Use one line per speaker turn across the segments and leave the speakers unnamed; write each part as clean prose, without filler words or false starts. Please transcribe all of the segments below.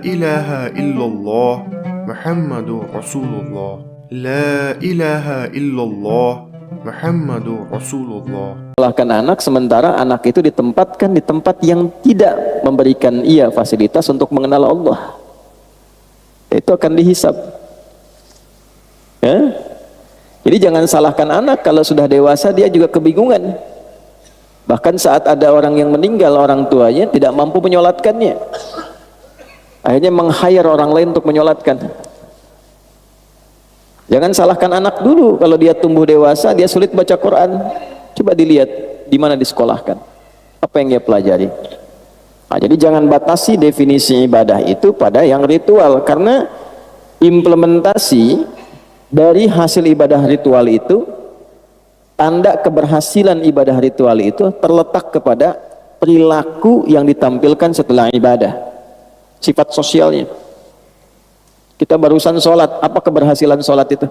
ilaha illallah Muhammadur Rasulullah. La ilaha illallah Muhammadur Rasulullah.
Salahkan anak sementara anak itu ditempatkan di tempat yang tidak memberikan ia fasilitas untuk mengenal Allah. Itu akan dihisab. Ya? Jadi jangan salahkan anak kalau sudah dewasa dia juga kebingungan. Bahkan saat ada orang yang meninggal orang tuanya tidak mampu menyolatkannya. Akhirnya meng-hire orang lain untuk menyolatkan. Jangan salahkan anak dulu kalau dia tumbuh dewasa, dia sulit baca Quran. Coba dilihat di mana disekolahkan. Apa yang dia pelajari. Nah, jadi jangan batasi definisi ibadah itu pada yang ritual, karena implementasi dari hasil ibadah ritual itu, tanda keberhasilan ibadah ritual itu terletak kepada perilaku yang ditampilkan setelah ibadah. Sifat sosialnya. Kita barusan sholat, apa keberhasilan sholat itu?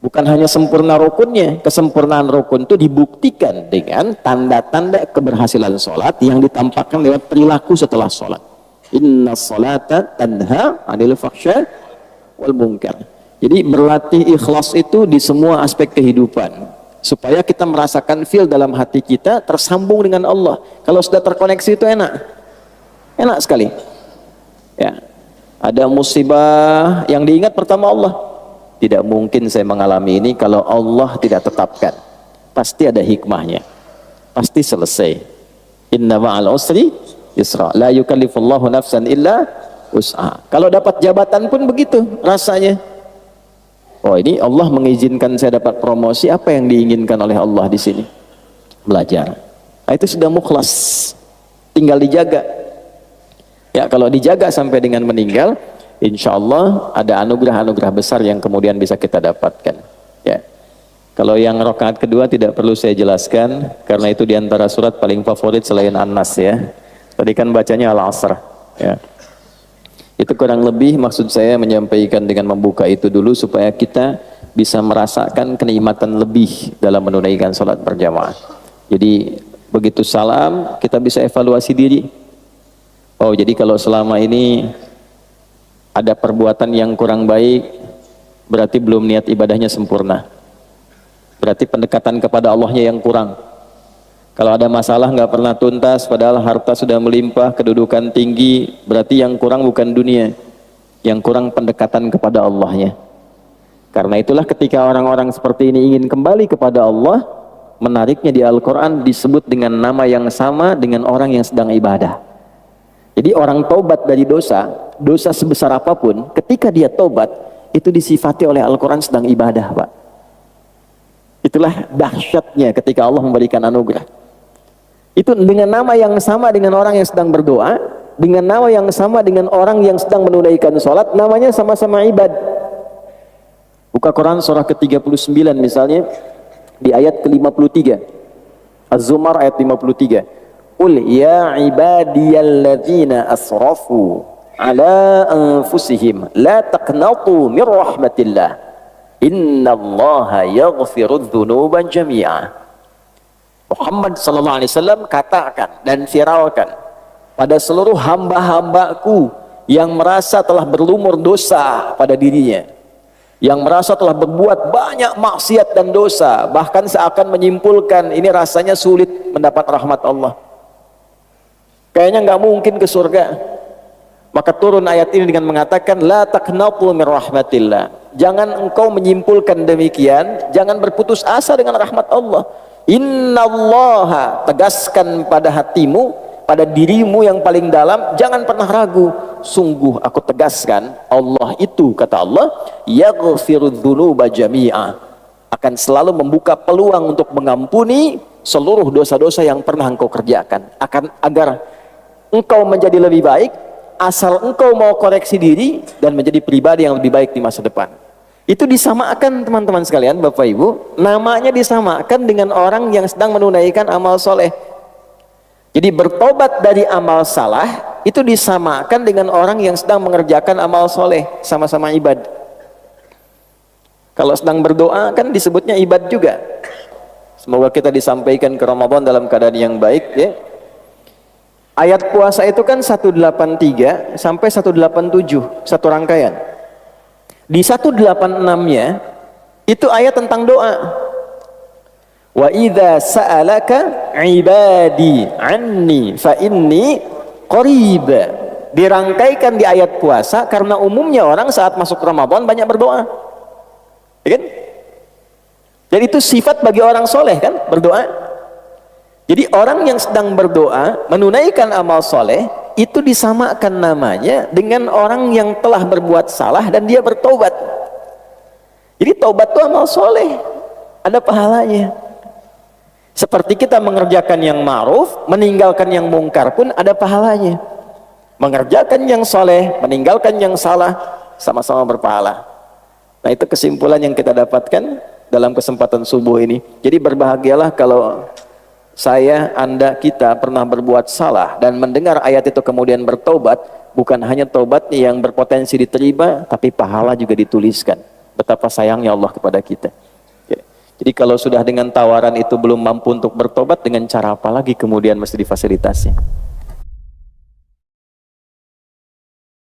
Bukan hanya sempurna rukunnya, kesempurnaan rukun itu dibuktikan dengan tanda-tanda keberhasilan sholat yang ditampakkan lewat perilaku setelah sholat. Inna sholata tanha 'anil fahsya wal munkar. Jadi berlatih ikhlas itu di semua aspek kehidupan, supaya kita merasakan feel dalam hati kita tersambung dengan Allah. Kalau sudah terkoneksi itu enak sekali. Ya, ada musibah yang diingat pertama Allah. Tidak mungkin saya mengalami ini kalau Allah tidak tetapkan. Pasti ada hikmahnya. Pasti selesai. Inna ma'al usri yusra. La yukallifullahu nafsan illa wus'aha. Kalau dapat jabatan pun begitu rasanya. Oh, ini Allah mengizinkan saya dapat promosi, apa yang diinginkan oleh Allah di sini? Belajar. Nah, itu sudah mukhlas. Tinggal dijaga. Ya, kalau dijaga sampai dengan meninggal, insya Allah ada anugerah-anugerah besar yang kemudian bisa kita dapatkan. Ya, kalau yang rakaat kedua tidak perlu saya jelaskan, karena itu diantara surat paling favorit selain An-Nas ya. Tadi kan bacanya Al-Asr. Ya, itu kurang lebih maksud saya menyampaikan dengan membuka itu dulu supaya kita bisa merasakan kenikmatan lebih dalam menunaikan sholat berjamaah. Jadi begitu salam kita bisa evaluasi diri. Oh, jadi kalau selama ini ada perbuatan yang kurang baik, berarti belum niat ibadahnya sempurna. Berarti pendekatan kepada Allahnya yang kurang. Kalau ada masalah nggak pernah tuntas, padahal harta sudah melimpah, kedudukan tinggi, berarti yang kurang bukan dunia, yang kurang pendekatan kepada Allahnya. Karena itulah ketika orang-orang seperti ini ingin kembali kepada Allah, menariknya di Al-Quran disebut dengan nama yang sama dengan orang yang sedang ibadah. Jadi orang taubat dari dosa sebesar apapun, ketika dia taubat, itu disifati oleh Al-Quran sedang ibadah, Pak. Itulah dahsyatnya ketika Allah memberikan anugerah. Itu dengan nama yang sama dengan orang yang sedang berdoa, dengan nama yang sama dengan orang yang sedang menunaikan sholat, namanya sama-sama ibad. Buka Quran surah ke-39 misalnya, di ayat ke-53. Az-Zumar ayat 53. Qul ya ibadiyalladzina asrafu ala anfusihim la taqnatu min rahmatillah innallaha yaghfirudz dzunuba jami'a. Muhammad sallallahu alaihi wasallam katakan dan viralkan pada seluruh hamba-hambaku yang merasa telah berlumur dosa pada dirinya, yang merasa telah berbuat banyak maksiat dan dosa, bahkan seakan menyimpulkan ini rasanya sulit mendapat rahmat Allah, kayaknya nggak mungkin ke surga, maka turun ayat ini dengan mengatakan la taqnatu min rahmatillah. Jangan engkau menyimpulkan demikian, jangan berputus asa dengan rahmat Allah. Innallaha, tegaskan pada hatimu, pada dirimu yang paling dalam, jangan pernah ragu. Sungguh aku tegaskan, Allah itu, kata Allah, yaghfirudz dzunuba jami'a, akan selalu membuka peluang untuk mengampuni seluruh dosa-dosa yang pernah engkau kerjakan, agar engkau menjadi lebih baik, asal engkau mau koreksi diri dan menjadi pribadi yang lebih baik di masa depan. Itu disamakan teman-teman sekalian, Bapak Ibu, namanya disamakan dengan orang yang sedang menunaikan amal soleh. Jadi bertobat dari amal salah itu disamakan dengan orang yang sedang mengerjakan amal soleh, sama-sama ibad. Kalau sedang berdoa kan disebutnya ibad juga. Semoga kita disampaikan ke Ramadan dalam keadaan yang baik ya. Ayat puasa itu kan 183 sampai 187, satu rangkaian. Di 186-nya itu ayat tentang doa. Wa idza sa'alaka ibadi anni fa inni qarib. Dirangkaikan di ayat puasa karena umumnya orang saat masuk Ramadan banyak berdoa. Ya kan? Jadi itu sifat bagi orang soleh kan, berdoa. Jadi orang yang sedang berdoa, menunaikan amal soleh, itu disamakan namanya dengan orang yang telah berbuat salah dan dia bertobat. Jadi tobat itu amal soleh, ada pahalanya. Seperti kita mengerjakan yang ma'ruf, meninggalkan yang mungkar pun ada pahalanya. Mengerjakan yang soleh, meninggalkan yang salah, sama-sama berpahala. Nah itu kesimpulan yang kita dapatkan dalam kesempatan subuh ini. Jadi berbahagialah kalau saya, Anda, kita pernah berbuat salah dan mendengar ayat itu kemudian bertobat, bukan hanya tobat yang berpotensi diterima, tapi pahala juga dituliskan. Betapa sayangnya Allah kepada kita. Ya. Jadi kalau sudah dengan tawaran itu belum mampu untuk bertobat, dengan cara apa lagi kemudian mesti difasilitasi?